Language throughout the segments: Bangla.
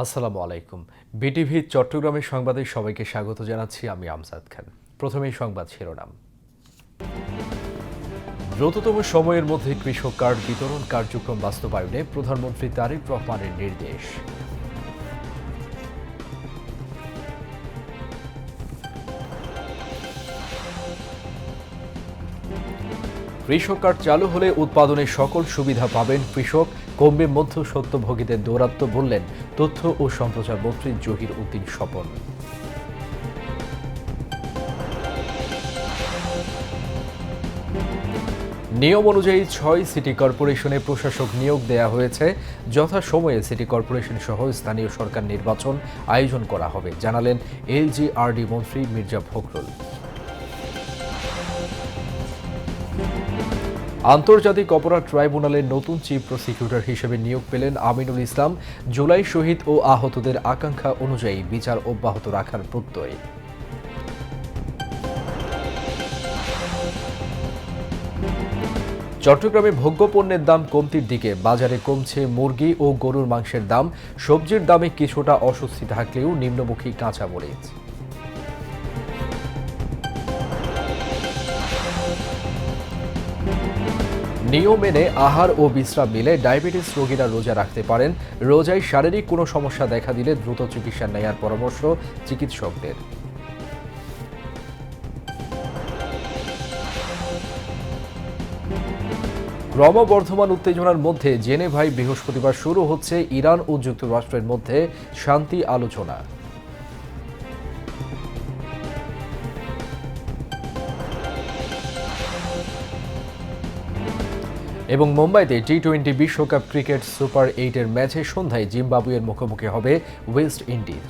আসসালামু আলাইকুম। বিটিভি চট্টগ্রামের সংবাদে সবাইকে স্বাগত জানাচ্ছি। আমি আমজাদ খান। প্রথমেই সংবাদ শিরোনাম। দ্রুততম সময়ের মধ্যে কৃষক কার্ড বিতরণ কার্যক্রম বাস্তবায়নে প্রধানমন্ত্রী তারেক রহমানের নির্দেশ। কৃষক কার্ড চালু হলে উৎপাদনের সকল সুবিধা পাবেন কৃষক, কমবে মধ্যস্বত্বভোগীদের দৌরাত্ম্য বললেন তথ্য ও সম্প্রচার মন্ত্রী জহির উদ্দিন স্বপন। নিয়ম অনুযায়ী ৬ সিটি কর্পোরেশনে প্রশাসক নিয়োগ দেয়া হয়েছে। যথাসময়ে সিটি কর্পোরেশন সহ স্থানীয় সরকার নির্বাচন আয়োজন করা হবে, জানালেন এলজিআরডি মন্ত্রী মির্জা ফখরুল। আন্তর্জাতিক অপরাধ ট্রাইব্যুনালের নতুন চিফ প্রসিকিউটর হিসেবে নিয়োগ পেলেন আমিনুল ইসলাম। জুলাই শহীদ ও আহতদের আকাঙ্ক্ষা অনুযায়ী বিচার অব্যাহত রাখার প্রত্যয়। চট্টগ্রামে ভোগ্যপণ্যের দাম কমতির দিকে, বাজারে কমছে মুরগি ও গরুর মাংসের দাম। সবজির দামে কিছুটা অস্বস্তি থাকলেও নিম্নমুখী কাঁচামরিচ। নিয়ম মেনে আহার ও বিশ্রাম নিলে ডায়াবেটিস রোগীরা রোজা রাখতে পারেন। রোজায় শারীরিক কোনো সমস্যা দেখা দিলে দ্রুত চিকিৎসা নেয়ার পরামর্শ চিকিৎসকদের। ক্রমবর্ধমান উত্তেজনার মধ্যে জেনেভায় বৃহস্পতিবার শুরু হচ্ছে ইরান ও যুক্তরাষ্ট্রের মধ্যে শান্তি আলোচনা। এবং মুম্বাইতে টি-20 বিশ্বকাপ ক্রিকেট সুপার 8-এর ম্যাচে সন্ধ্যায় জিম্বাবুয়ের মুখোমুখি হবে ওয়েস্ট ইন্ডিজ।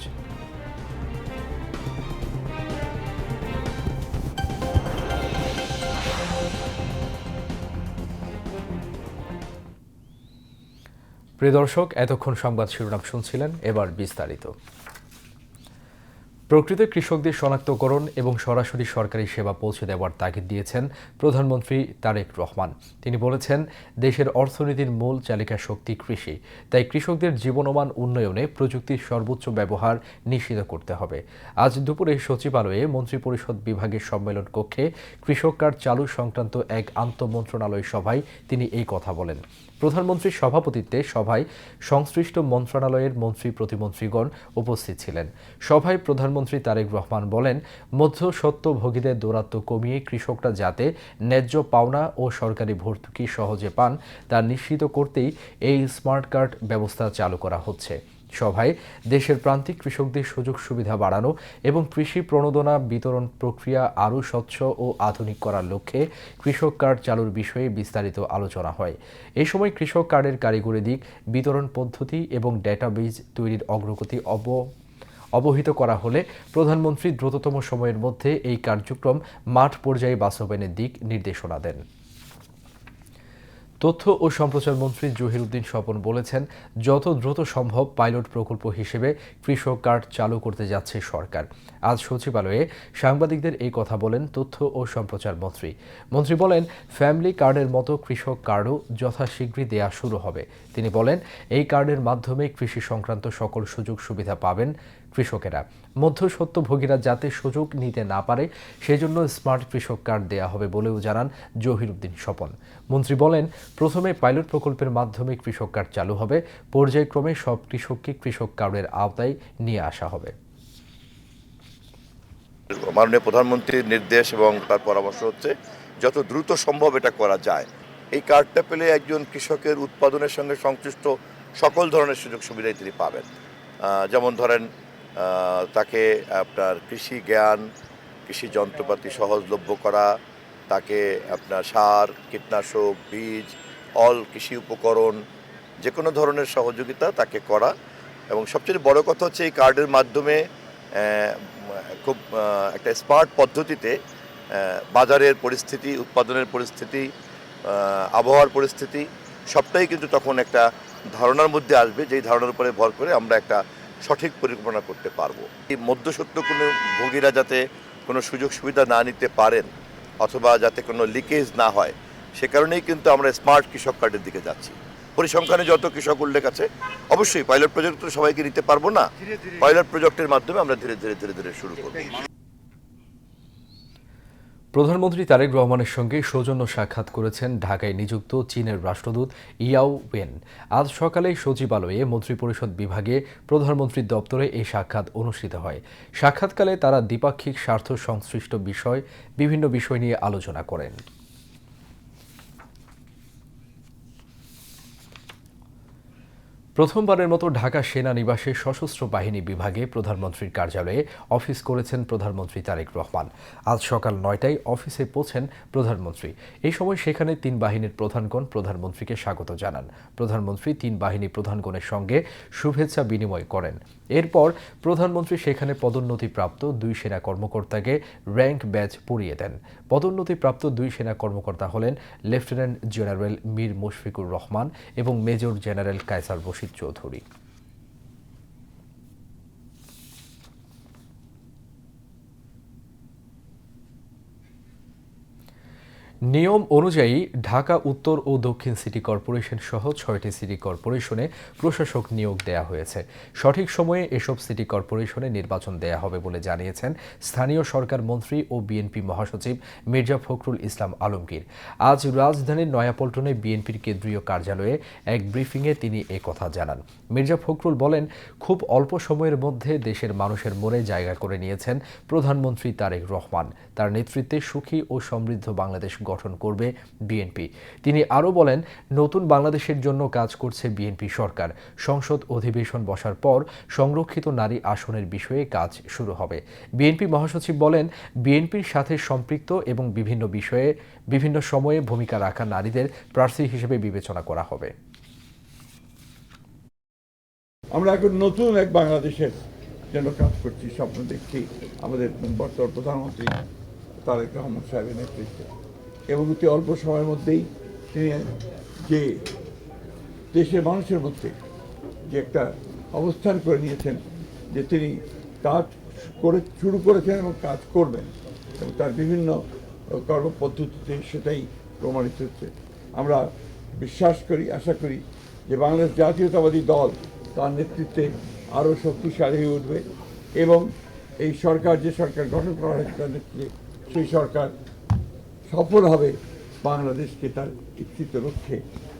প্রিয় দর্শক, এতক্ষণ সংবাদ শিরোনাম শুনছিলেন, এবার বিস্তারিত। প্রকৃত কৃষকদের শনাক্তকরণ এবং সরাসরি সরকারি সেবা পৌঁছে দেওয়ার তাগিদ দিয়েছেন প্রধানমন্ত্রী তারেক রহমান। তিনি বলেছেন, দেশের অর্থনীতির মূল চালিকা শক্তি কৃষি, তাই কৃষকদের জীবনমান উন্নয়নে প্রযুক্তির সর্বোচ্চ ব্যবহার নিশ্চিত করতে হবে। আজ দুপুরে সচিবালয়ে মন্ত্রিপরিষদ বিভাগের সম্মেলন কক্ষে কৃষক কার্ড চালু সংক্রান্ত এক আন্তঃমন্ত্রণালয় সভায় তিনি এই কথা বলেন। প্রধানমন্ত্রীর সভাপতিত্বে সভায় সংশ্লিষ্ট মন্ত্রণালয়ের মন্ত্রী প্রতিমন্ত্রীগণ উপস্থিত ছিলেন। সভায় প্রধানমন্ত্রী তারেক রহমান বলেন, মধ্যস্বত্বভোগীদের দৌরাত্ম্য কমিয়ে কৃষকরা যাতে ন্যায্য পাওনা ও সরকারি ভর্তুকি সহজে পান তা নিশ্চিত করতেই এই স্মার্ট কার্ড ব্যবস্থা চালু করা হচ্ছে। সভায় দেশের প্রান্তিক কৃষকদের সুযোগ সুবিধা বাড়ানো এবং কৃষি প্রণোদনা বিতরণ প্রক্রিয়া আরও স্বচ্ছ ও আধুনিক করার লক্ষ্যে কৃষক কার্ড চালুর বিষয়ে বিস্তারিত আলোচনা হয়। এ সময় কৃষক কার্ডের কারিগরি দিক, বিতরণ পদ্ধতি এবং ডেটাবেজ তৈরির অগ্রগতি অবহিত করা হলে প্রধানমন্ত্রী দ্রুততম সময়ের মধ্যে এই কার্যক্রম মাঠ পর্যায়ে বাস্তবায়নের দিক নির্দেশনা দেন। তথ্য ও সম্প্রচার মন্ত্রী জহির উদ্দিন স্বপন বলেছেন, যত দ্রুত সম্ভব পাইলট প্রকল্প হিসেবে কৃষক কার্ড চালু করতে যাচ্ছে সরকার। আজ সচিবালয়ে সাংবাদিকদের এই কথা বলেন তথ্য ও সম্প্রচার মন্ত্রী বলেন, ফ্যামিলি কার্ডের মতো কৃষক কার্ডও যথাশীঘ্রই দেয়া শুরু হবে। তিনি বলেন, এই কার্ডের মাধ্যমে কৃষি সংক্রান্ত সকল সুযোগ সুবিধা পাবেন কৃষকেরা। মধ্যস্বত্বভোগীরা যাতে সুযোগ নিতে না পারে সেজন্য স্মার্ট কৃষক কার্ড দেয়া হবে বলেও জানান জহির উদ্দিন স্বপন। মন্ত্রী বলেন, প্রথমে পাইলট প্রকল্পের মাধ্যমে কৃষক কার্ড চালু হবে, পর্যায়ক্রমে সব কৃষককে কৃষক কার্ডের আওতায় নিয়ে আসা হবে। মাননীয় প্রধানমন্ত্রীর নির্দেশ এবং তার পরামর্শ হচ্ছে যত দ্রুত সম্ভব এটা করা যায়। এই কার্ডটা পেলে একজন কৃষকের উৎপাদনের সঙ্গে সংশ্লিষ্ট সকল ধরনের সুযোগ সুবিধাই তিনি পাবেন। যেমন ধরেন, তাকে আপনার কৃষি জ্ঞান, কৃষি যন্ত্রপাতি সহজলভ্য করা, তাকে আপনার সার, কীটনাশক, বীজ, অল কৃষি উপকরণ, যে কোনো ধরনের সহযোগিতা তাকে করা। এবং সবচেয়ে বড় কথা হচ্ছে এই কার্ডের মাধ্যমে খুব একটা স্মার্ট পদ্ধতিতে বাজারের পরিস্থিতি, উৎপাদনের পরিস্থিতি, আবহাওয়ার পরিস্থিতি সবটাই কিন্তু তখন একটা ধারণার মধ্যে আসবে, যেই ধারণার উপরে ভর করে আমরা একটা সঠিক পরিকল্পনা করতে পারবো। এই মধ্যস্বত্ব কোনো ভোগীরা যাতে কোনো সুযোগ সুবিধা না নিতে পারেন অথবা যাতে কোনো লিকেজ না হয়, সে কারণেই কিন্তু আমরা স্মার্ট কৃষক কার্ডের দিকে যাচ্ছি। পরিসংখ্যানে যত কৃষক উল্লেখ আছে, অবশ্যই পাইলট প্রজেক্ট তো সবাইকে নিতে পারবো না, পাইলট প্রজেক্টের মাধ্যমে আমরা ধীরে ধীরে শুরু করব। প্রধানমন্ত্রী তারেক রহমানের সঙ্গে সৌজন্য সাক্ষাৎ করেছেন ঢাকায় নিযুক্ত চীনের রাষ্ট্রদূত ইয়াও ওয়েন। আজ সকালে সচিবালয়ে মন্ত্রিপরিষদ বিভাগে প্রধানমন্ত্রীর দপ্তরে এই সাক্ষাৎ অনুষ্ঠিত হয়। সাক্ষাৎকালে তারা দ্বিপাক্ষিক স্বার্থ সংশ্লিষ্ট বিভিন্ন বিষয় নিয়ে আলোচনা করেন। প্রথমবারের মতো ঢাকা সেনানিবাসে সশস্ত্র বাহিনী বিভাগে প্রধানমন্ত্রীর কার্যালয়ে অফিস করেছেন প্রধানমন্ত্রী তারেক রহমান। আজ সকাল ৯টায় অফিসে পৌঁছেন প্রধানমন্ত্রী। এই সময় সেখানে ৩ বাহিনীর প্রধানগণ প্রধানমন্ত্রীকে স্বাগত জানান। প্রধানমন্ত্রী 3 বাহিনী প্রধানগণের সঙ্গে শুভেচ্ছা বিনিময় করেন। এরপর প্রধানমন্ত্রী সেখানে পদোন্নতিপ্রাপ্ত 2 সেনা কর্মকর্তাকে র্যাঙ্ক ব্যাজ পরিয়ে দেন। পদোন্নতিপ্রাপ্ত 2 সেনা কর্মকর্তা হলেন লেফটেন্যান্ট জেনারেল মীর মুশফিকুর রহমান এবং মেজর জেনারেল কায়সার রশিদ চৌধুরী। নিয়ম অনুযায়ী ঢাকা উত্তর ও দক্ষিণ সিটি কর্পোরেশন সহ 6টি সিটি কর্পোরেশনে প্রশাসক নিয়োগ দেয়া হয়েছে। সঠিক সময়ে এসব সিটি কর্পোরেশনে নির্বাচন দেয়া হবে বলে জানিয়েছেন স্থানীয় সরকার মন্ত্রী ও বিএনপি মহাসচিব মির্জা ফখরুল ইসলাম আলমগীর। আজ রাজধানীর নয়াপল্টনে বিএনপির কেন্দ্রীয় কার্যালয়ে এক ব্রিফিংয়ে তিনি কথা জানান। মির্জা ফখরুল বলেন, খুব অল্প সময়ের মধ্যে দেশের মানুষের মনে জায়গা করে নিয়েছেন প্রধানমন্ত্রী তারেক রহমান। তার নেতৃত্বে সুখী ও সমৃদ্ধ বাংলাদেশ গঠন করবে বিএনপি। তিনি আরও বলেন, নতুন বাংলাদেশের জন্য কাজ করছে বিএনপি সরকার। সংসদ অধিবেশন বসার পর সংরক্ষিত নারী আসনের বিষয়ে কাজ শুরু হবে। বিএনপি মহাসচিব বলেন, বিএনপির সাথে সম্পৃক্ত এবং বিভিন্ন বিষয়ে বিভিন্ন সময়ে ভূমিকা রাখা নারীদের প্রার্থী হিসেবে বিবেচনা করা হবে। আমরা এখন নতুন এক বাংলাদেশের জন্য কাজ করছি, স্বপ্ন দেখছি আমাদের বর্তমান প্রধানমন্ত্রী তারেক রহমান সাহেবের নেতৃত্বে, এবং অতি অল্প সময়ের মধ্যেই তিনি যে দেশের মানুষের মধ্যে যে একটা অবস্থান করে নিয়েছেন যে তিনি কাজ শুরু করেছেন এবং কাজ করবেন, এবং তার বিভিন্ন কর্মপদ্ধতিতে সেটাই প্রমাণিত হচ্ছে। আমরা বিশ্বাস করি, আশা করি যে বাংলাদেশ জাতীয়তাবাদী দল তার নেতৃত্বে আরও শক্তিশালী হয়ে উঠবে, এবং এই সরকার যে সরকার গঠন করা হয়েছে তার নেতৃত্বে সেই সরকার সফল হবে বাংলাদেশকে তার ইচ্ছিত লক্ষ্যে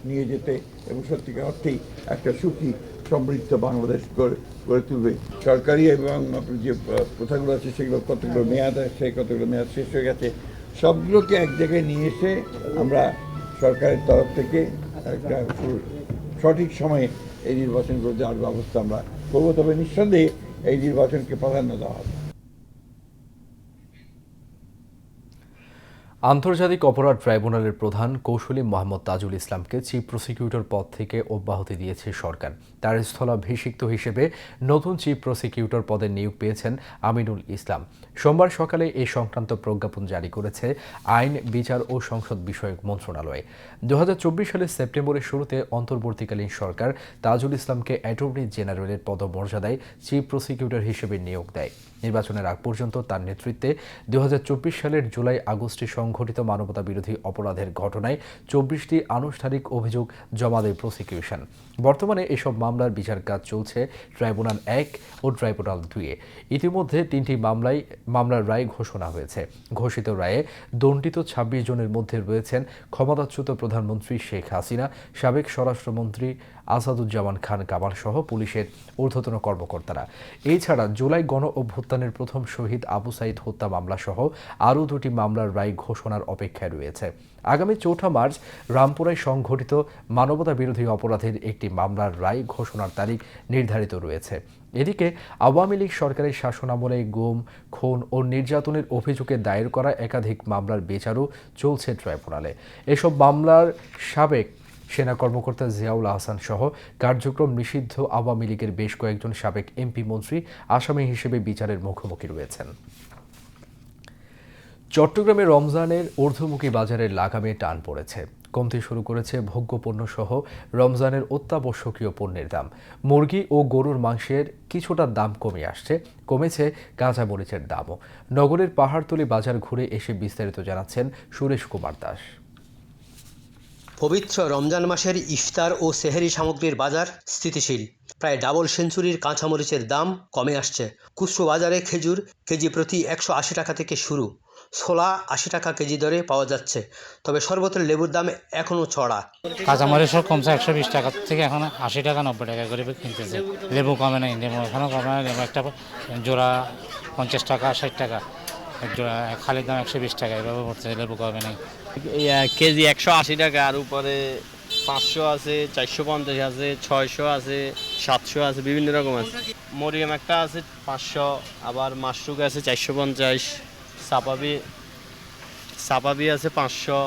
নিয়ে যেতে, এবং সত্যিকার অর্থেই একটা সুখী সমৃদ্ধ বাংলাদেশ গড়ে তুলবে। সরকারি এবং যে প্রথাগুলো আছে সেগুলো কতগুলো মেয়াদ আছে, কতগুলো মেয়াদ শেষ হয়ে গেছে, সবগুলোকে এক জায়গায় নিয়ে এসে আমরা সরকারের তরফ থেকে একটা সঠিক সময়ে এই নির্বাচনগুলো দেওয়ার ব্যবস্থা আমরা করবো। তবে নিঃসন্দেহে এই নির্বাচনকে প্রাধান্য দেওয়া হবে। আন্তর্জাতিক অপরাধ ট্রাইব্যুনালের প্রধান কৌশলী মোহাম্মদ তাজুল ইসলামকে চিফ প্রসিকিউটর পদ থেকে অব্যাহতি দিয়েছে সরকার। তার স্থলাভিষিক্ত হিসেবে নতুন চিফ প্রসিকিউটর পদে নিয়োগ পেয়েছেন আমিনুল ইসলাম। সোমবার সকালে এই সংক্রান্ত প্রজ্ঞাপন জারি করেছে আইন, বিচার ও সংসদ বিষয়ক মন্ত্রণালয়। 2024 সালের সেপ্টেম্বরের শুরুতে অন্তর্বর্তীকালীন সরকার তাজুল ইসলামকে অ্যাটর্নি জেনারেলের পদমর্যাদায় চিফ প্রসিকিউটর হিসেবে নিয়োগ দেয়। নির্বাচনের আগ পর্যন্ত তার নেতৃত্বে 2024 সালের জুলাই আগস্টে সংঘটিত মানবতা বিরোধী অপরাধের ঘটনায় 24টি আনুষ্ঠানিক অভিযোগ জমা দেয় প্রসিকিউশন। বর্তমানে এসব মামলার বিচার কাজ চলছে ট্রাইব্যুনাল 1 ও ট্রাইব্যুনাল 2-এ। ইতিমধ্যে 3টি মামলার রায় ঘোষণা হয়েছে। ঘোষিত রায়ে দণ্ডিত 26 জনের মধ্যে রয়েছেন ক্ষমতাচ্যুত প্রধানমন্ত্রী শেখ হাসিনা, সাবেক স্বরাষ্ট্রমন্ত্রী আসাদুজ্জামান খান কামাল সহ পুলিশের ঊর্ধ্বতন কর্মকর্তারা। এছাড়া জুলাই গণ অভ্যুত্থানের প্রথম শহীদ আবু সাইদ হত্যা মামলা সহ আরও 2টি মামলার রায় ঘোষণার অপেক্ষায় রয়েছে। আগামী 4 মার্চ রামপুরায় সংঘটিত মানবতা বিরোধী অপরাধের একটি মামলার রায় ঘোষণার তারিখ নির্ধারিত রয়েছে। এদিকে আওয়ামী লীগ সরকারের শাসনামলে গুম, খুন ও নির্যাতনের অভিযোগে দায়ের করা একাধিক মামলার বিচারও চলছে ট্রাইব্যুনালে। এসব মামলার সাবেক সেনা কর্মকর্তা জিয়াউল আহসান সহ কার্যক্রম নিষিদ্ধ আওয়ামী লীগের বেশ কয়েকজন সাবেক এমপি মন্ত্রী আসামি হিসেবে বিচারের মুখোমুখি রয়েছেন। চট্টগ্রামে রমজানের ঊর্ধ্বমুখী বাজারের লাগামে টান পড়েছে। কমতে শুরু করেছে ভোগ্যপণ্য সহ রমজানের অত্যাবশ্যকীয় পণ্যের দাম। মুরগি ও গরুর মাংসের কিছুটা দাম কমেছে কাঁচামরিচের দামও। নগরের পাহাড়তলী বাজার ঘুরে এসে বিস্তারিত জানাচ্ছেন সুরেশ কুমার দাস। পবিত্র রমজান মাসের ইফতার ও সেহরি সামগ্রীর বাজার স্থিতিশীল। প্রায় ডাবল সেঞ্চুরির কাঁচামরিচের দাম কমে আসছে। খুচরো বাজারে খেজুর কেজি প্রতি 180 টাকা থেকে শুরু, ছোলা 80 টাকা কেজি দরে পাওয়া যাচ্ছে। তবে শরবতের লেবুর দাম এখনও চড়া। কাঁচামরিচও কমছে 120 টাকা থেকে এখন 80 টাকা 90 টাকা করে কিনতেছে। লেবু কমে নাই, লেবু এখনও কমে নাই। লেবু একটা জোড়া 50 টাকা 60 টাকা, এক জোড়া খালির দাম 120 টাকা, এভাবে পড়ছে। লেবু কমে নাই। কেজি 180 টাকা, আর উপরে 500 আছে, 450 আছে, 600 আছে, 700 আছে, বিভিন্ন রকম আছে। মরিয়াম একটা আছে 500, আবার মাশরুক আছে 450, সাপাবি আছে 500।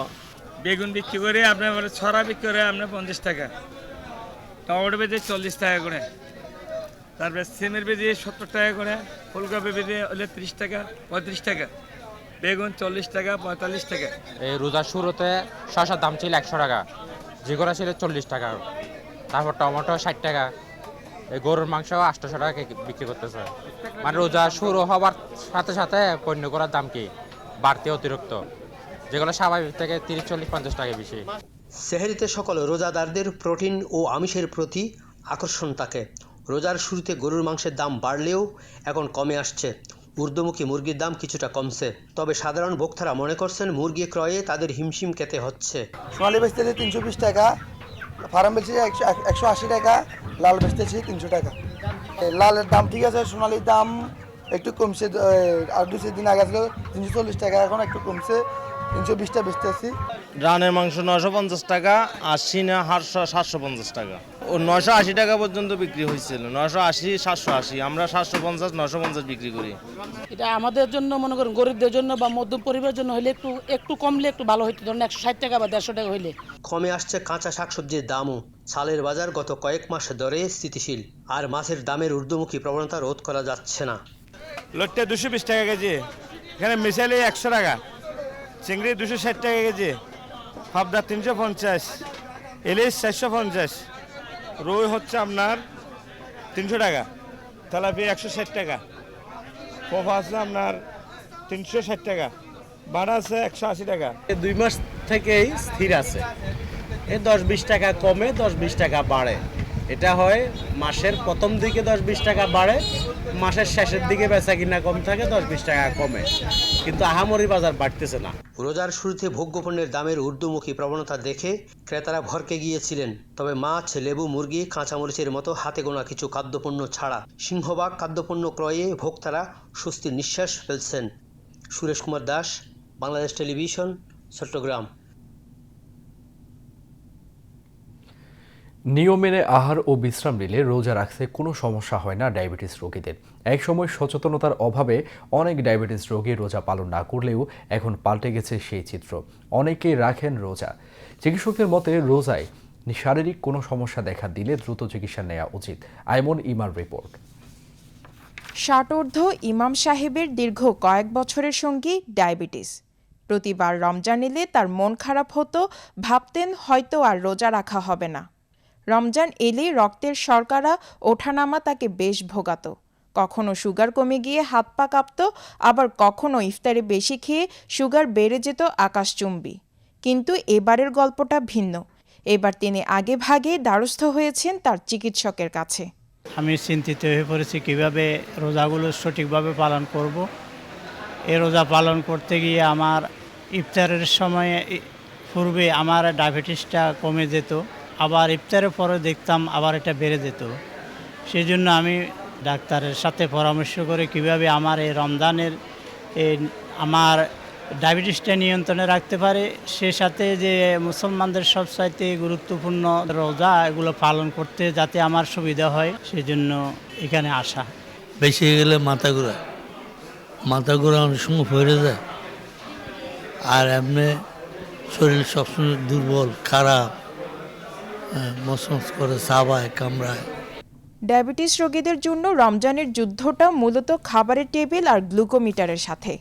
বেগুন বিক্রি করে আপনার ছড়া বিক্রি করে আপনার 50 টাকা, টমেটো বেজে 40 টাকা করে, তারপরে সিমের বেজে 70 টাকা করে, ফুলকপি বেজে হলে 30 টাকা 35 টাকা, বেগুন 40 টাকা 45 টাকা। এই রোজার শুরুতে শসার দাম ছিল 100 টাকা, জিগোরা ছিল 40 টাকা, তারপর টমেটো 60 টাকা, এই গরুর মাংস 800 টাকা বিক্রি করতেছে। মানে রোজা শুরু হবার সাথে সাথে পণ্য করার দাম কি বাড়তি অতিরিক্ত, যেগুলো স্বাভাবিক থেকে 30, 40, 50 টাকা বেশি। সেহরিতে সকল রোজাদারদের প্রোটিন ও আমিষের প্রতি আকর্ষণ থাকে। রোজার শুরুতে গরুর মাংসের দাম বাড়লেও এখন কমে আসছে। ঊর্ধ্বমুখী মুরগির দাম কিছুটা কমছে, তবে সাধারণ ভোক্তারা মনে করছেন মুরগি ক্রয়ে তাদের হিমশিম খেতে হচ্ছে। সোনালী বেচতেছে 320 টাকা, ফার্ম বেচতেছে 180 টাকা, লাল বেচতেছে 300 টাকা। লালের দাম ঠিক আছে, সোনালির দাম একটু কমছে। আর 2 দিন আগে ছিল 340 টাকা, এখন একটু কমছে, 320টা বেচতেছি। রানের মাংস 950 টাকা, আর সিনা 750 টাকা, ও 980 টাকা পর্যন্ত বিক্রি হয়েছিল। 980, 780, আমরা 750, 950 বিক্রি করি। এটা আমাদের জন্য মনে করেন গরিবদের জন্য বা মধ্যম পরিবারের জন্য হলে একটু কমলে একটু ভালো হইতো। ধরেন 160 টাকা বা 150 টাকা হইলে। কমে আসছে কাঁচা শাকসবজির দামও। চালের বাজার গত কয়েক মাস ধরে স্থিতিশীল, আর মাছের দামের ঊর্ধ্বমুখী প্রবণতা রোধ করা যাচ্ছে না। লোটটা 220 টাকা কেজি, এখানে মিশালে 100 টাকা, চিংড়ি 260 টাকা কেজি, পাবদা 350, ইলিশ 450, রুই হচ্ছে আপনার 300 টাকা, তেলাপিয়া 160 টাকা, পোফা আছে আপনার 360 টাকা, বাটা আছে 180 টাকা। 2 মাস থেকেই স্থির আছে। 10-20 টাকা কমে, 10-20 টাকা বাড়ে। এটা হয় মাসের প্রথম দিকে 10-20 টাকা বাড়ে, মাসের শেষের দিকে বেচা কিনা কম থাকে, 10-20 টাকা কমে, কিন্তু আহামরি বাজার বাড়তেছে না। রোজার শুরুতে ভোগ্যপণ্যের দামের ঊর্ধ্বমুখী প্রবণতা দেখে ক্রেতারা ভরকে গিয়েছিলেন। তবে মাছ, লেবু, মুরগি, কাঁচামরিচের মতো হাতে গোনা কিছু খাদ্যপণ্য ছাড়া সিংহভাগ খাদ্যপণ্য ক্রয়ে ভোক্তারা স্বস্তির নিঃশ্বাস ফেলছেন। সুরেশ কুমার দাস, বাংলাদেশ টেলিভিশন, চট্টগ্রাম। নিয়ম মেনে আহার ও বিশ্রাম নিলে রোজা রাখতে কোনো সমস্যা হয় না ডায়াবেটিস রোগীদের। একসময় সচেতনতার অভাবে অনেক ডায়াবেটিস রোগী রোজা পালন না করলেও এখন পাল্টে গেছে সেই চিত্র। অনেকেই রাখেন রোজা। চিকিৎসকদের মতে রোজায় শারীরিক কোনো সমস্যা দেখা দিলে দ্রুত চিকিৎসা নেওয়া উচিত। আইমন ইমার রিপোর্ট। 60 ইমাম সাহেবের দীর্ঘ কয়েক বছরের সঙ্গী ডায়াবেটিস। প্রতিবার রমজান এলে তার মন খারাপ হতো, ভাবতেন হয়তো আর রোজা রাখা হবে না। রমজান এলেই রক্তের শর্করা ওঠানামা তাকে বেশ ভোগাত। কখনো সুগার কমে গিয়ে হাত পা কাঁপত, আবার কখনো ইফতারে বেশি খেয়ে সুগার বেড়ে যেত আকাশচুম্বী। কিন্তু এবারের গল্পটা ভিন্ন। এবার তিনি আগে ভাগে দ্বারস্থ হয়েছেন তার চিকিৎসকের কাছে। আমি চিন্তিত হয়ে পড়েছি কীভাবে রোজাগুলো সঠিকভাবে পালন করব। এই রোজা পালন করতে গিয়ে আমার ইফতারের সময়ে পূর্বে আমার ডায়াবেটিসটা কমে যেত, আবার ইফতারের পরে দেখতাম আবার এটা বেড়ে যেত। সেই জন্য আমি ডাক্তারের সাথে পরামর্শ করে কিভাবে আমার এই রমজানের আমার ডায়াবেটিসটা নিয়ন্ত্রণে রাখতে পারে, সে সাথে যে মুসলমানদের সবচাইতে গুরুত্বপূর্ণ রোজা এগুলো পালন করতে যাতে আমার সুবিধা হয়, সেজন্য এখানে আসা। বেশি হয়ে গেলে মাথা ঘোরা অনেক সময় পড়ে যায়, আর এমনি শরীর সবসময় দুর্বল, খারাপ, মসমস করে, সাবায়, কামড়ায়। ডায়াবেটিস রোগীদের জন্য রমজানের যুদ্ধটা মূলত খাবারের টেবিল আর গ্লুকোমিটারের সাথে।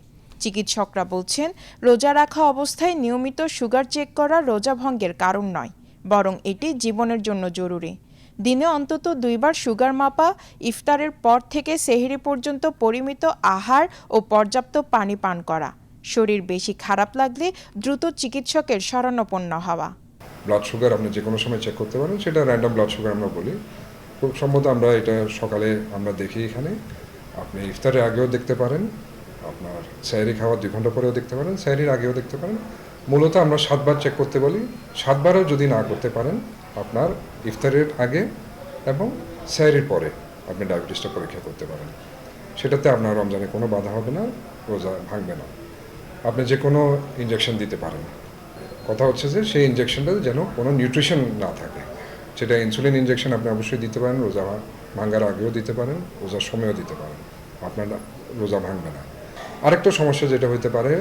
চিকিৎসকরা বলছেন রোজা রাখা অবস্থায় নিয়মিত সুগার চেক করা রোজা ভঙ্গের কারণ নয়, বরং এটি জীবনের জন্য জরুরি। দিনে অন্তত 2 বার সুগার মাপা, ইফতারের পর থেকে সেহরি পর্যন্ত পরিমিত আহার ও পর্যাপ্ত পানি পান করা, শরীর বেশি খারাপ লাগলে দ্রুত চিকিৎসকের শরণাপন্ন হওয়া। ব্লাড সুগার আপনি যে কোনো সময় চেক করতে পারেন, সেটা র্যান্ডম ব্লাড সুগার আমরা বলি। খুব সম্ভবত আমরা এটা সকালে আমরা দেখি এখানে, আপনি ইফতারের আগেও দেখতে পারেন, আপনার সেহরি খাওয়ার 2 ঘন্টা পরেও দেখতে পারেন, সেহরির আগেও দেখতে পারেন। মূলত আমরা 7 বার চেক করতে বলি। 7 বারও যদি না করতে পারেন, আপনার ইফতারের আগে এবং সেহরির পরে আপনি ডায়াবেটিসটা পরীক্ষা করতে পারেন। সেটাতে আপনার রমজানে কোনো বাধা হবে না, রোজা ভাঙবে না। আপনি যে কোনো ইনজেকশন দিতে পারেন, কথা হচ্ছে যে সেই ইনজেকশনটা যেন কোনো নিউট্রিশন না থাকে। সেটা ইনসুলিন ইনজেকশন আপনি অবশ্যই দিতে পারেন, রোজা ভাঙার আগেও দিতে পারেন, রোজার সময়ও দিতে পারেন, আপনার রোজা ভাঙবে না। আরেকটা সমস্যা যেটা হতে পারে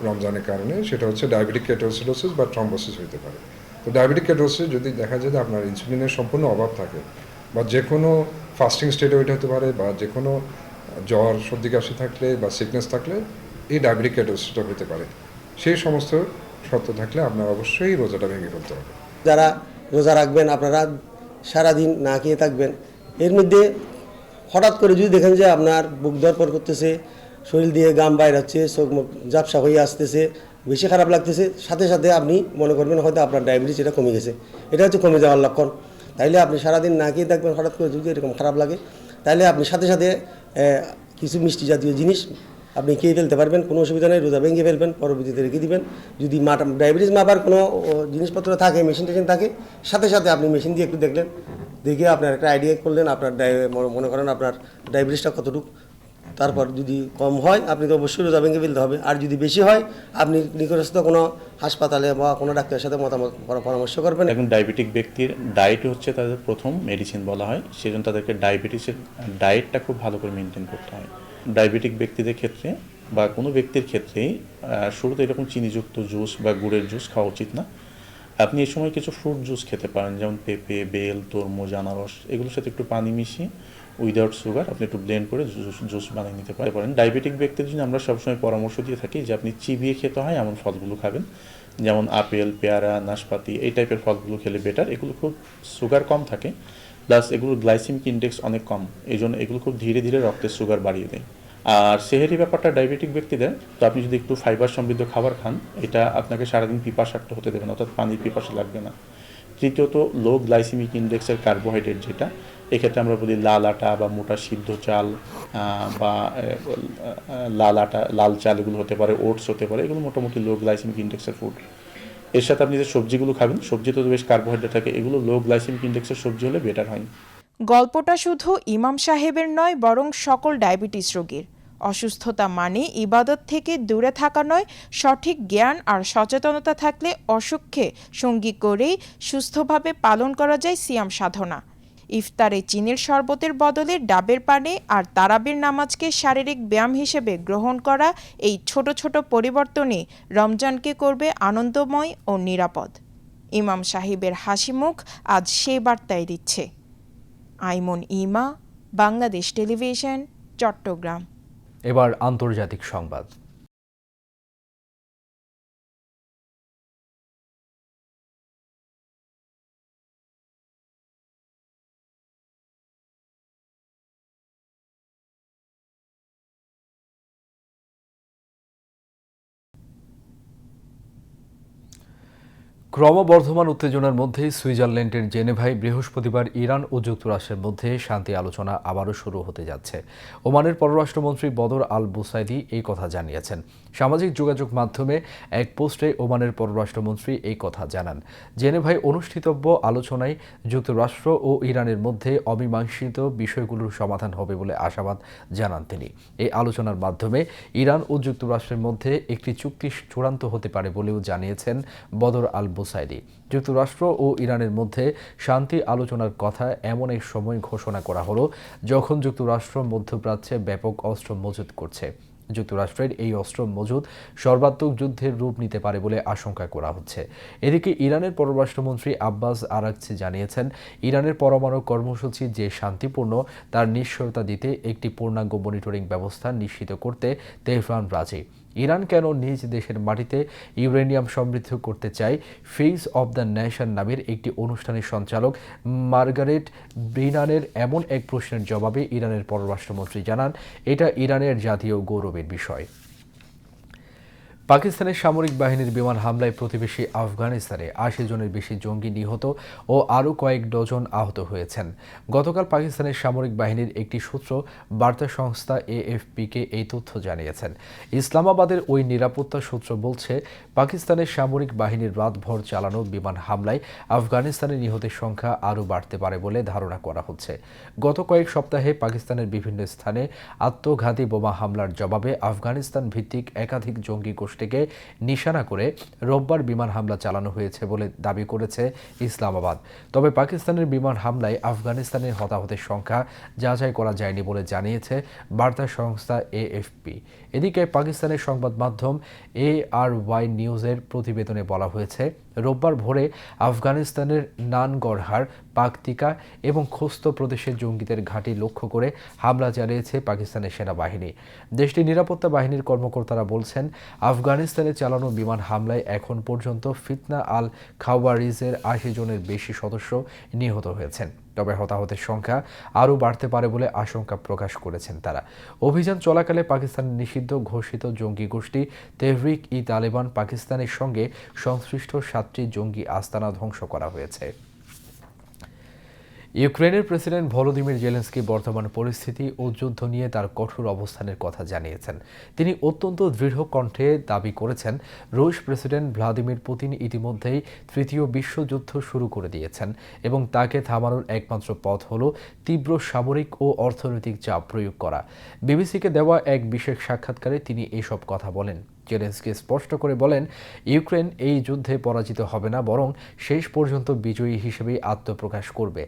রমজানের কারণে, সেটা হচ্ছে ডায়াবেটিক কেটোসিডোসিস বা থ্রম্বোসিস হতে পারে। তো ডায়াবেটিক কেটোসিস যদি দেখা যায় যে আপনার ইনসুলিনের সম্পূর্ণ অভাব থাকে, বা যে কোনো ফাস্টিং স্টেটে ওইটা হতে পারে, বা যে কোনো জ্বর সর্দি কাশি থাকলে বা সিকনেস থাকলে এই ডায়াবেটিক কেটোসিসটা হতে পারে। সেই সমস্ত শর্ত থাকলে আপনার অবশ্যই রোজাটা ভেঙে ফেলতে হবে। যারা রোজা রাখবেন, আপনারা সারাদিন না খেয়ে থাকবেন, এর মধ্যে হঠাৎ করে যদি দেখেন যে আপনার বুক ধরপর করতেছে, শরীর দিয়ে গাম বাইর হচ্ছে, চোখ মুখ ঝাপসা হয়ে আসতেছে, বেশি খারাপ লাগতেছে, সাথে সাথে আপনি মনে করবেন হয়তো আপনার ডায়াবেটিস এটা কমে গেছে। এটা হচ্ছে কমে যাওয়ার লক্ষণ। তাইলে আপনি সারাদিন না খেয়ে থাকবেন, হঠাৎ করে যদি এরকম খারাপ লাগে, তাহলে আপনি সাথে সাথে কিছু মিষ্টি জাতীয় জিনিস আপনি খেয়ে ফেলতে পারবেন, কোনো অসুবিধা নেই, রোজা ভেঙে ফেলবেন, পরবর্তীতে রেখে দিবেন। যদি ডায়াবেটিস মাপার কোনো জিনিসপত্র থাকে, মেশিন টেশিন থাকে, সাথে সাথে আপনি মেশিন দিয়ে একটু দেখলেন, দেখে আপনার একটা আইডিয়া করলেন আপনার মনে করেন আপনার ডায়াবেটিসটা কতটুকু। তারপর যদি কম হয় আপনি তো অবশ্যই রোজা ভেঙে ফেলতে হবে, আর যদি বেশি হয় আপনি নিকটস্থ কোনো হাসপাতালে বা কোনো ডাক্তারের সাথে পরামর্শ করবেন। এখন ডায়াবেটিক ব্যক্তির ডায়েট হচ্ছে তাদের প্রথম মেডিসিন বলা হয়, সেজন্য তাদেরকে ডায়াবেটিসের ডায়েটটা খুব ভালো করে মেনটেন করতে হয়। ডায়াবেটিক ব্যক্তিদের ক্ষেত্রে বা কোনো ব্যক্তির ক্ষেত্রেই শুরুতে এরকম চিনিযুক্ত জুস বা গুড়ের জুস খাওয়া উচিত না। আপনি এই সময় কিছু ফ্রুট জুস খেতে পারেন, যেমন পেঁপে, বেল, তরমুজ, আনারস, এগুলোর সাথে একটু পানি মিশিয়ে উইদাউট সুগার আপনি একটু ব্লেন্ড করে জুস বানিয়ে নিতে পারেন। ডায়াবেটিক ব্যক্তির জন্য আমরা সবসময় পরামর্শ দিয়ে থাকি যে আপনি চিবিয়ে খেতে হয় এমন ফলগুলো খাবেন, যেমন আপেল, পেয়ারা, নাশপাতি, এই টাইপের ফলগুলো খেলে বেটার। এগুলো খুব সুগার কম থাকে, প্লাস এগুলোর গ্লাইসেমিক ইন্ডেক্স অনেক কম, এই জন্য এগুলো খুব ধীরে ধীরে রক্তের সুগার বাড়িয়ে দেয়। আর সেহরি ব্যাপারটা ডায়াবেটিক ব্যক্তিদের, তো আপনি যদি একটু ফাইবার সমৃদ্ধ খাবার খান, এটা আপনাকে সারাদিন পিপাসাক্ত হতে দেবে না, অর্থাৎ পানির পিপাসা লাগবে না। তৃতীয়ত লো গ্লাইসেমিক ইন্ডেক্সের কার্বোহাইড্রেট, যেটা এক্ষেত্রে আমরা বলি লাল আটা বা মোটা সিদ্ধ চাল বা লাল চাল, এগুলো হতে পারে, ওটস হতে পারে, এগুলো মোটামুটি লো গ্লাইসেমিক ইন্ডেক্সের ফুড। এর সাথে আপনি যে সবজিগুলো খাবেন, সবজিতে তো বেশ কার্বোহাইড্রেট থাকে, এগুলো লো গ্লাইসেমিক ইন্ডেক্সের সবজি হলে বেটার হয়। গল্পটা শুধু ইমাম সাহেবের নয়, বরং সকল ডায়াবেটিস রোগীর। অসুস্থতা মানে ইবাদত থেকে দূরে থাকা নয়, সঠিক জ্ঞান আর সচেতনতা থাকলে অসুখকে সঙ্গী করেই সুস্থভাবে পালন করা যায় সিয়াম সাধনা। ইফতারে চিনির শরবতের বদলে ডাবের পানি আর তারাবির নামাজকে শারীরিক ব্যায়াম হিসেবে গ্রহণ করা, এই ছোট ছোট পরিবর্তনই রমজানকে করবে আনন্দময় ও নিরাপদ। ইমাম সাহেবের হাসিমুখ আজ সেই বার্তাই দিচ্ছে। আইমন ইমা, বাংলাদেশ টেলিভিশন, চট্টগ্রাম। এবার আন্তর্জাতিক সংবাদ। ক্রমবর্ধমান উত্তেজনার মধ্যে সুইজারল্যান্ডের জেনেভায় বৃহস্পতিবার ইরান ও যুক্তরাষ্ট্রের মধ্যে শান্তি আলোচনা আবারও শুরু হতে যাচ্ছে। ওমানের পররাষ্ট্রমন্ত্রী বদর আল বুসাইদি এই কথা জানিয়েছেন। সামাজিক যোগাযোগ মাধ্যমে এক পোস্টে ওমানের পররাষ্ট্রমন্ত্রী এই কথা জানান। জেনেভায় অনুষ্ঠিতব্য আলোচনায় যুক্তরাষ্ট্র ও ইরানের মধ্যে অমীমাংসিত বিষয়গুলোর সমাধান হবে বলে আশাবাদ জানান তিনি। এই আলোচনার মাধ্যমে ইরান ও যুক্তরাষ্ট্রের মধ্যে একটি চুক্তি চূড়ান্ত হতে পারে বলেও জানিয়েছেন বদর আল বুসাইদি। যুক্তরাষ্ট্র ও ইরানের মধ্যে শান্তি আলোচনার কথা এমন এক সময় ঘোষণা করা হলো যখন যুক্তরাষ্ট্র মধ্যপ্রাচ্যে ব্যাপক অস্ত্র মজুত করছে। যুক্তরাষ্ট্রের এই অস্ত্র মজুদ সর্বাত্মক যুদ্ধের রূপ নিতে পারে বলে আশঙ্কা করা হচ্ছে। এদিকে ইরানের পররাষ্ট্রমন্ত্রী আব্বাস আরাগচি জানিয়েছেন, ইরানের পরমাণু কর্মসূচি যে শান্তিপূর্ণ তার নিশ্চয়তা দিতে একটি পূর্ণাঙ্গ মনিটরিং ব্যবস্থা নিশ্চিত করতে তেহরান রাজি। ইরান কেন নিজ দেশের মাটিতে ইউরেনিয়াম সমৃদ্ধ করতে চায়, ফেস অব দ্য নেশন নামের একটি অনুষ্ঠানের সঞ্চালক মার্গারেট ব্রিনানের এমন এক প্রশ্নের জবাবে ইরানের পররাষ্ট্রমন্ত্রী জানান, এটা ইরানের জাতীয় গৌরবের বিষয়। পাকিস্তানের সামরিক বাহিনীর বিমান হামলায় প্রতিবেশী আফগানিস্তানে ৮০ জনের বেশি জঙ্গি নিহত ও আরও কয়েক ডজন আহত হয়েছেন। গতকাল পাকিস্তানের সামরিক বাহিনীর একটি সূত্র বার্তা সংস্থা AFP-কে এই তথ্য জানিয়েছেন। ইসলামাবাদের ওই নিরাপত্তা সূত্র বলছে, পাকিস্তানের সামরিক বাহিনীর রাতভর চালানো বিমান হামলায় আফগানিস্তানে নিহতের সংখ্যা আরও বাড়তে পারে বলে ধারণা করা হচ্ছে। গত কয়েক সপ্তাহে পাকিস্তানের বিভিন্ন স্থানে আত্মঘাতী বোমা হামলার জবাবে আফগানিস্তান ভিত্তিক একাধিক জঙ্গি গোষ্ঠীকে নিশানা করে রোববার বিমান হামলা চালানো হয়েছে বলে দাবি করেছে ইসলামাবাদ। তবে পাকিস্তানের বিমান হামলায় আফগানিস্তানের হতাহতের সংখ্যা যাচাই করা যায়নি বলে জানিয়েছে বার্তা সংস্থা AFP। এদিকে পাকিস্তানের সংবাদ মাধ্যম ARY নিউজের প্রতিবেদনে বলা হয়েছে, রোববার ভোরে আফগানিস্তানের নানগরহার, পাকতিকা এবং খোস্ত প্রদেশের জঙ্গিদের ঘাঁটি লক্ষ্য করে হামলা চালিয়েছে পাকিস্তানের সেনাবাহিনী। দেশটির নিরাপত্তা বাহিনীর কর্মকর্তারা বলছেন, আফগানিস্তানে চালানো বিমান হামলায় এখন পর্যন্ত ফিতনা আল খাওয়ারিজের ৮০ জনের বেশি সদস্য নিহত হয়েছেন। তবে হতাহতের সংখ্যা আরও বাড়তে পারে বলে আশঙ্কা প্রকাশ করেছেন তারা। অভিযান চলাকালে পাকিস্তানের নিষিদ্ধ ঘোষিত জঙ্গি গোষ্ঠী তেহরিক-ই-তালেবান পাকিস্তানের সঙ্গে সংশ্লিষ্ট ৭টি জঙ্গি আস্তানা ধ্বংস করা হয়েছে। ইউক্রেনের প্রেসিডেন্ট ভলোদিমির জেলেনস্কি বর্তমান পরিস্থিতি ও যুদ্ধ নিয়ে তার কঠোর অবস্থানের কথা জানিয়েছেন। তিনি অত্যন্ত দৃঢ় কণ্ঠে দাবি করেছেন, রুশ প্রেসিডেন্ট ভ্লাদিমির পুতিন ইতিমধ্যেই তৃতীয় বিশ্বযুদ্ধ শুরু করে দিয়েছেন এবং তাকে থামানোর একমাত্র পথ হল তীব্র সামরিক ও অর্থনৈতিক চাপ প্রয়োগ করা। বিবিসিকে দেওয়া এক বিশেষ সাক্ষাৎকারে তিনি এসব কথা বলেন। জেলেনস্কি স্পষ্ট করে বলেন, ইউক্রেন এই যুদ্ধে পরাজিত হবে না, বরং শেষ পর্যন্ত বিজয়ী হিসেবেই আত্মপ্রকাশ করবে।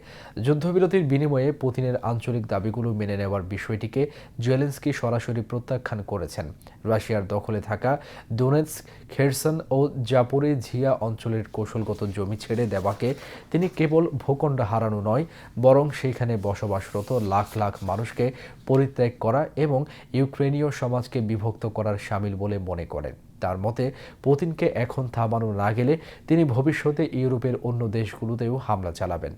যুদ্ধবিরতির বিনিময়ে পুতিনের আঞ্চলিক দাবিগুলো মেনে নেওয়ার বিষয়টিকে জেলেনস্কি সরাসরি প্রত্যাখ্যান করেছেন। রাশিয়ার দখলে থাকা ডোনেৎস্ক, খেরসন ও জাপোরিঝিয়া অঞ্চলের কৌশলগত জমি ছেড়ে দেওয়াকে তিনি কেবল ভূখণ্ড হারানো নয়, বরং সেখানে বসবাসরত লাখ লাখ মানুষকে পরিত্যাগ করা এবং ইউক্রেনীয় সমাজকে বিভক্ত করার শামিল বলে মনে করেন। তার মতে, পুতিনকে এখন থামানো না গেলে তিনি ভবিষ্যতে ইউরোপের অন্য দেশগুলোতেও হামলা চালাবেন।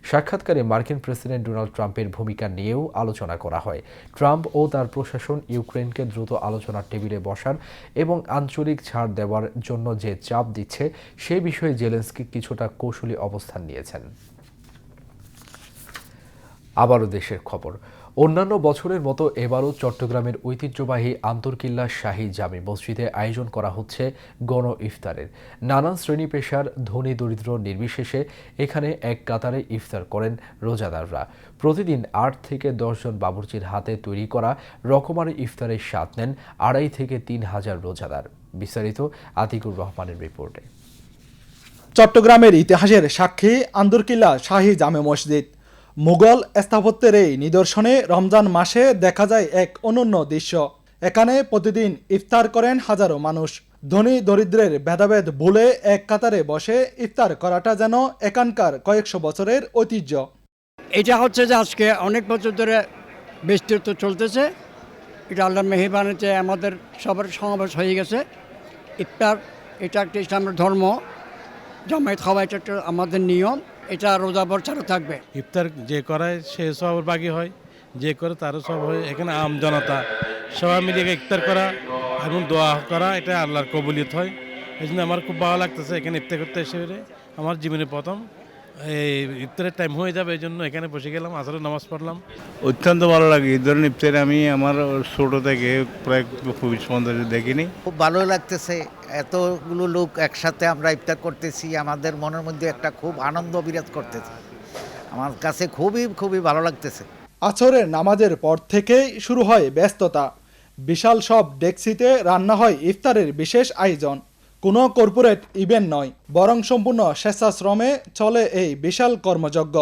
সাক্ষাৎকারে মার্কিন প্রেসিডেন্ট ডোনাল্ড ট্রাম্পের ভূমিকা নিয়েও আলোচনা করা হয়। ট্রাম্প ও তার প্রশাসন ইউক্রেনকে দ্রুত আলোচনার টেবিলে বসার এবং আঞ্চলিক ছাড় দেওয়ার জন্য যে চাপ দিচ্ছে, সে বিষয়ে জেলেনস্কি কিছুটা কৌশলী অবস্থান নিয়েছেন। আবারও দেশের খবর। অন্যান্য বছরের মতো এবারও চট্টগ্রামের ঐতিহ্যবাহী আন্তর্কিল্লা শাহী জামে মসজিদে আয়োজন করা হচ্ছে গণ ইফতারের। নানান শ্রেণী পেশার ধনী দরিদ্র নির্বিশেষে এখানে এক কাতারে ইফতার করেন রোজাদাররা। প্রতিদিন ৮ থেকে ১০ জন বাবুর্চির হাতে তৈরি করা রকমারি ইফতারের স্বাদ নেন ২.৫ থেকে ৩ হাজার রোজাদার। বিস্তারিত আতিকুর রহমানের রিপোর্টে। চট্টগ্রামের ইতিহাসের সাক্ষী আন্তর্কিল্লা শাহী জামে মসজিদ। মুঘল স্থাপত্যের এই নিদর্শনে রমজান মাসে দেখা যায় এক অনন্য দৃশ্য। এখানে প্রতিদিন ইফতার করেন হাজারো মানুষ। ধনী দরিদ্রের ভেদাভেদ ভুলে এক কাতারে বসে ইফতার করাটা যেন এখানকার কয়েকশো বছরের ঐতিহ্য। এটা হচ্ছে যে আজকে অনেক বছর ধরে বিস্তৃত চলতেছে। এটা আল্লাহর মেহেরবানিতে আমাদের সবার সমাবেশ হয়ে গেছে। ইফতার এটা একটা ইসলামের ধর্ম, জামায়াত খাওয়া এটা একটা আমাদের নিয়ম, এটা রোজাভর চালু থাকবে। ইফতার যে করায় সে সব বাকি হয়, যে করে তারও সব হয়। এখানে আম জনতা সবাই মিলে ইফতার করা এবং দোয়া করা, এটা আল্লাহর কবুলিয়ত হয়। এই জন্য আমার খুব ভালো লাগতেছে এখানে ইফতার করতে এসে। আমার জীবনে প্রথম এই ইফতারের টাইম হয়ে যাবে, এই জন্য এখানে বসে গেলাম, আসরের নামাজ পড়লাম। অত্যন্ত ভালো লাগে এই ধরনের ইফতারে। আমি আমার ছোটো থেকে প্রায় ২৫-৫০ দেখিনি। খুব ভালো লাগতেছে, এতগুলো লোক একসাথে আমরা ইফতার করতেছি, আমাদের মনের মধ্যে একটা খুব আনন্দ বিরাজ করতেছে। আমার কাছে খুবই ভালো লাগতেছে। আসরের নামাজের পর থেকেই শুরু হয় ব্যস্ততা। বিশাল সব ডেক্সিতে রান্না হয় ইফতারের বিশেষ আয়োজন। কোনো কর্পোরেট ইভেন্ট নয়, বরং সম্পূর্ণ স্বেচ্ছাশ্রমে চলে এই বিশাল কর্মযজ্ঞ।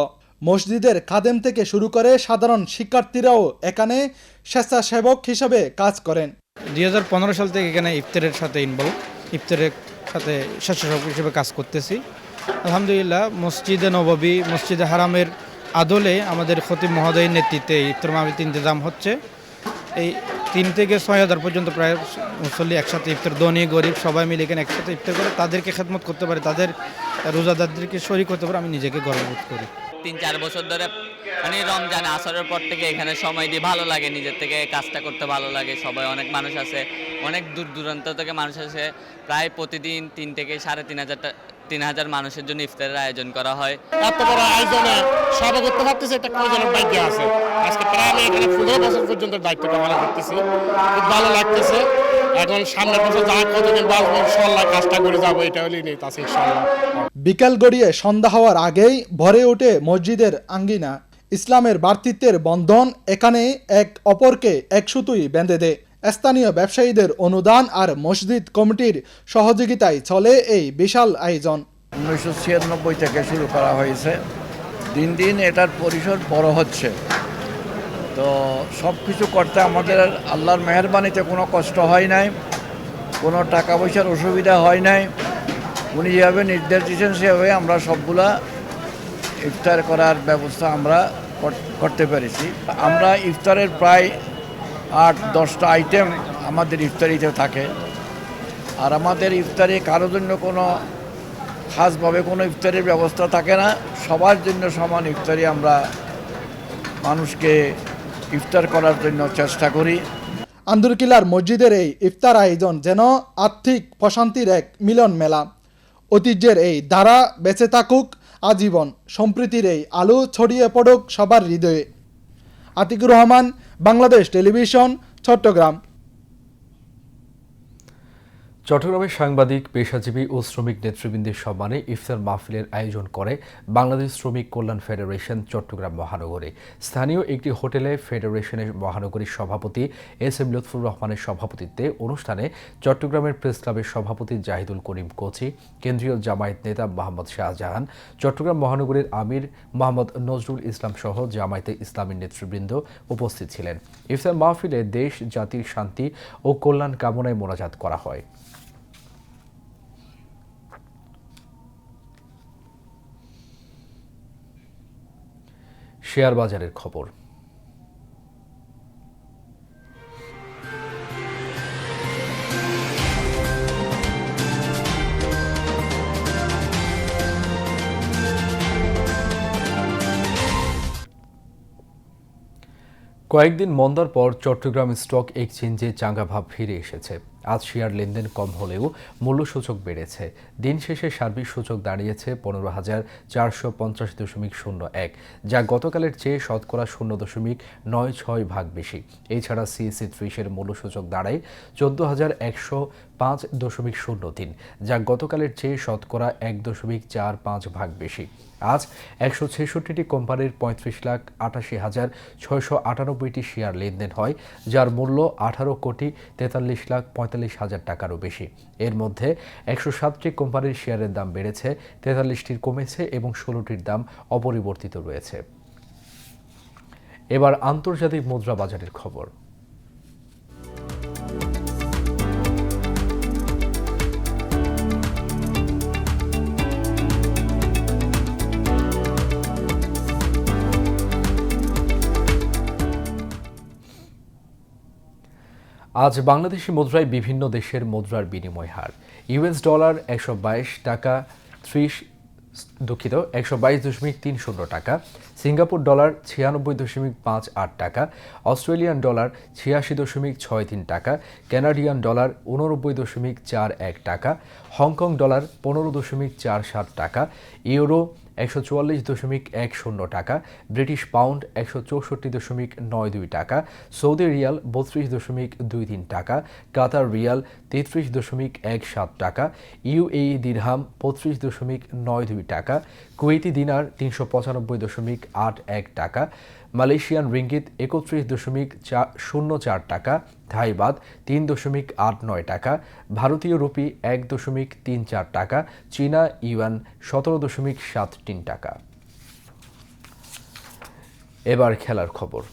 মসজিদের খাদেম থেকে শুরু করে সাধারণ শিক্ষার্থীরাও এখানে স্বেচ্ছাসেবক হিসাবে কাজ করেন। ২০১৫ সাল থেকে এখানে ইফতারের সাথে ইফতারের সাথে স্বেচ্ছাসেবক হিসেবে কাজ করতেছি। আলহামদুলিল্লাহ, মসজিদে নববী, মসজিদে হারামের আদলে আমাদের খতিব মহোদয়ের নেতৃত্বে ইফতার মাহফিল ইন্তজাম হচ্ছে। এই ৩ থেকে ৬ হাজার পর্যন্ত প্রায় মুসল্লি একসাথে ইফতার, ধনী গরিব সবাই মিলে এখানে একসাথে ইফতার করে তাদেরকে খেদমত করতে পারে, তাদের রোজাদারদেরকে শরীক করতে পারে। আমি নিজেকে গর্ববোধ করি। ৩-৪ বছর ধরে মানে রমজান আসরের পর থেকে এখানে সময় দিয়ে ভালো লাগে, নিজের থেকে কাজটা করতে ভালো লাগে। সবাই অনেক মানুষ আছে, অনেক দূর দূরান্ত থেকে মানুষ আছে। প্রায় প্রতিদিন 3 থেকে 3,500 মানুষের জন্য ইফতারের আয়োজন করা হয়। এত বড় আয়োজনে সবাই করতে পারতেছে, এটা কয়জনের ভাগ্য আছে। আজকে প্রায় আমি এখানে 15 বছর পর্যন্ত দায়িত্বটা পালন করতেছি, খুব ভালো লাগতেছে। এখন সামনের বছর যা কতদিন বাঁচবো ইনশাল্লাহ কাজটা করে যাবো, এটা হলেই নেই তাছে ইনশাল্লাহ। বিকাল গড়িয়ে সন্ধ্যা হওয়ার আগেই ভরে ওঠে মসজিদের আঙ্গিনা। ইসলামের ভ্রাতৃত্বের বন্ধন এখানে এক অপরকে এক সুতোই বেঁধে দেয়। স্থানীয় ব্যবসায়ীদের অনুদান আর মসজিদ কমিটির সহযোগিতায় চলে এই বিশাল আয়োজন। 1996 থেকে শুরু করা হয়েছে, দিন দিন এটার পরিসর বড় হচ্ছে। তো সব কিছু করতে আমাদের আল্লাহর মেহেরবানিতে কোনো কষ্ট হয় নাই, কোনো টাকা পয়সার অসুবিধা হয় নাই। উনি যেভাবে নির্দেশ দিয়েছেন সেভাবে আমরা সবগুলা ইফতার করার ব্যবস্থা আমরা করতে পেরেছি। আমরা ইফতারের প্রায় 8-10টা আইটেম আমাদের ইফতারিতে থাকে। আর আমাদের ইফতারে কারোর জন্য কোনো খাসভাবে কোনো ইফতারের ব্যবস্থা থাকে না, সবার জন্য সমান ইফতারি আমরা মানুষকে ইফতার করার জন্য চেষ্টা করি। আন্দরকিল্লার মসজিদের এই ইফতার আয়োজন যেন আর্থিক প্রশান্তির এক মিলন মেলা। ঐতিহ্যের এই ধারা বেঁচে থাকুক আজীবন, সম্প্রীতির এই আলো ছড়িয়ে পড়ুক সবার হৃদয়ে। আতিকুর রহমান, বাংলাদেশ টেলিভিশন, চট্টগ্রাম। চট্টগ্রামের সাংবাদিক, পেশাজীবী ও শ্রমিক নেতৃবৃন্দের সম্মানে ইফতার মাহফিলের আয়োজন করে বাংলাদেশ শ্রমিক কল্যাণ ফেডারেশন চট্টগ্রাম মহানগরে। স্থানীয় একটি হোটেলে ফেডারেশনের মহানগরীর সভাপতি এস.এম. লুৎফুর রহমানের সভাপতিত্বে অনুষ্ঠানে চট্টগ্রামের প্রেস ক্লাবের সভাপতি জাহিদুল করিম কোচি, কেন্দ্রীয় জামায়াত নেতা মোহাম্মদ শাহজাহান, চট্টগ্রাম মহানগরীর আমির মোহাম্মদ নজরুল ইসলাম সহ জামায়াতে ইসলামীর নেতৃবৃন্দ উপস্থিত ছিলেন। ইফতার মাহফিলে দেশ জাতির শান্তি ও কল্যাণ কামনায় মোনাজাত করা হয়। শেয়ার বাজারের খবর। কয়েকদিন মন্দার পর চট্টগ্রাম স্টক এক্সচেঞ্জে চাঙ্গা ভাব ফিরে এসেছে। আজ শেয়ার লেনদেন কম হলেও মূল্যসূচক বেড়েছে। দিন শেষে সার্বিক সূচক দাঁড়িয়েছে 15,450.01, যা গতকালের চেয়ে শতকরা 0.96 বেশি। এছাড়া সিএসসি 30-এর মূল্যসূচক দাঁড়ায় 14,105.03, যা গতকালের চেয়ে শতকরা 1.45 বেশি। আজ 166টি কোম্পানির 35,88,698টি শেয়ার লেনদেন হয়, যার মূল্য 18,43,45,000 টাকারও বেশি। এর মধ্যে 107টি কোম্পানির শেয়ারের দাম বেড়েছে, 43টির কমেছে এবং 16টির দাম অপরিবর্তিত রয়েছে। এবার আন্তর্জাতিক মুদ্রা বাজারের খবর। আজ বাংলাদেশি মুদ্রায় বিভিন্ন দেশের মুদ্রার বিনিময় হার। ইউএস ডলার 122.30 টাকা, সিঙ্গাপুর ডলার 96.58 টাকা, অস্ট্রেলিয়ান ডলার 86.63 টাকা, কানাডিয়ান ডলার 89.41 টাকা, হংকং ডলার 15.47 টাকা, ইউরো 144.10 টাকা, ব্রিটিশ পাউন্ড 164.92 টাকা, সৌদি রিয়াল 32.23 টাকা, কাতার রিয়াল 33.17 টাকা, ইউএই দিরহাম 35.92 টাকা, কুয়েতি দিনার 395.81 টাকা, মালয়েশিয়ান রিঙ্গিত 31.04 টাকা, থাই বাদ 3.89 টাকা, ভারতীয় রুপি 1.34 টাকা, চীনা ইউয়ান 17.73 টাকা। এবার খেলার খবর।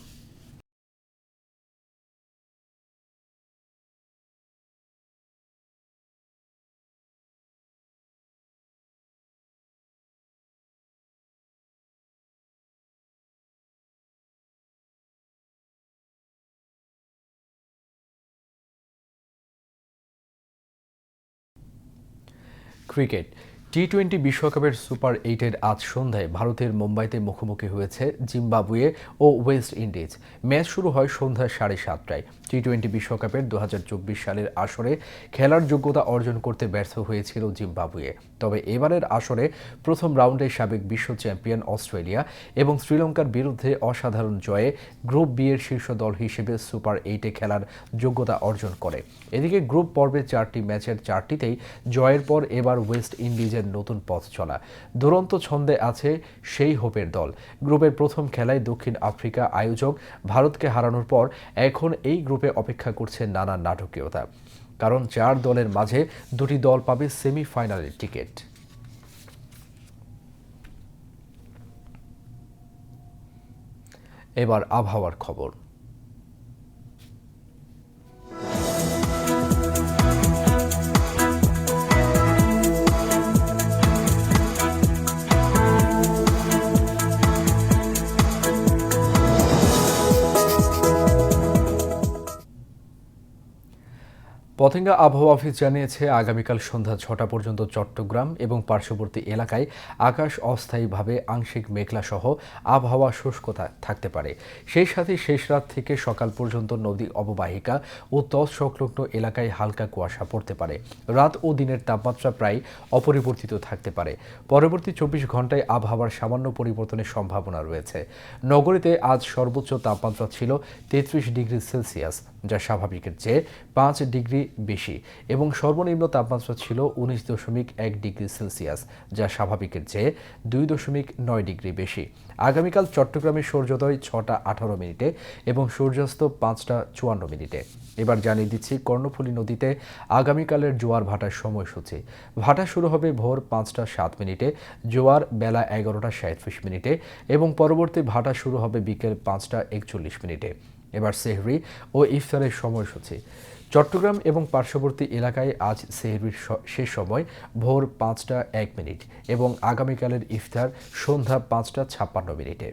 ক্রিকেট। টি-20 বিশ্বকাপের সুপার 8-এর আজ সন্ধ্যায় ভারতের মুম্বাইতে মুখোমুখি হয়েছে জিম্বাবুয়ে ও ওয়েস্ট ইন্ডিজ। ম্যাচ শুরু হয় সন্ধ্যা 7:30টায়। টি-20 বিশ্বকাপের 2024 সালের আসরে খেলার যোগ্যতা অর্জন করতে ব্যর্থ হয়েছিল জিম্বাবুয়ে। তবে এবারের আসরে প্রথম রাউন্ডে সাবেক বিশ্ব চ্যাম্পিয়ন অস্ট্রেলিয়া এবং শ্রীলঙ্কার বিরুদ্ধে অসাধারণ জয়ে গ্রুপ বি এর শীর্ষ দল হিসেবে সুপার 8-এ খেলার যোগ্যতা অর্জন করে। এদিকে গ্রুপ পর্বে 4টি ম্যাচের 4টিতেই জয়ের পর এবার ওয়েস্ট ইন্ডিজের নতুন পথ চলা। দুরন্ত ছন্দে আছে সেই হোপের দল। গ্রুপের প্রথম খেলায় দক্ষিণ আফ্রিকা আয়োজক ভারতকে হারানোর পর এখন এই গ্রুপে অপেক্ষা করছে নানা নাটকীয়তা, কারণ 4 দলের মাঝে 2টি দল পাবে সেমিফাইনালের টিকিট। এবার আবহাওয়ার খবর। পতেঙ্গা আবহাওয়া অফিস জানিয়েছে, আগামীকাল সন্ধ্যা 6টা পর্যন্ত চট্টগ্রাম এবং পার্শ্ববর্তী এলাকায় আকাশ অস্থায়ীভাবে আংশিক মেঘলা সহ আবহাওয়া শুষ্কতা থাকতে পারে। সেই সাথে শেষ রাত থেকে সকাল পর্যন্ত নদী অববাহিকা ও তৎসংলগ্ন এলাকায় হালকা কুয়াশা পড়তে পারে। রাত ও দিনের তাপমাত্রা প্রায় অপরিবর্তিত থাকতে পারে। পরবর্তী 24 ঘন্টায় আবহাওয়ার সামান্য পরিবর্তনের সম্ভাবনা রয়েছে। নগরীতে আজ সর্বোচ্চ তাপমাত্রা ছিল 33 ডিগ্রি সেলসিয়াস, যা স্বাভাবিকের চেয়ে 5 ডিগ্রি বেশি, এবং সর্বনিম্ন তাপমাত্রা ছিল 19.1 ডিগ্রি সেলসিয়াস, যা স্বাভাবিকের চেয়ে 2.9 ডিগ্রি বেশি। আগামীকাল চট্টগ্রামে সূর্যোদয় 6টা 18 মিনিটে এবং সূর্যাস্ত 5টা 54 মিনিটে। এবার জানিয়ে দিচ্ছি কর্ণফুলী নদীতে আগামীকালের জোয়ার ভাটার সময়সূচি। ভাটা শুরু হবে ভোর 5টা 7 মিনিটে, জোয়ার বেলা 11টা 37 মিনিটে এবং পরবর্তী ভাটা শুরু হবে বিকেল 5টা 41 মিনিটে। এবার সেহরি ও ইফতারের সময়সূচি। চট্টগ্রাম এবং পার্শ্ববর্তী এলাকায় আজ সেহরির শেষ সময় ভোর 5টা 1 মিনিট এবং আগামীকালের ইফতার সন্ধ্যা 5টা 56 মিনিটে।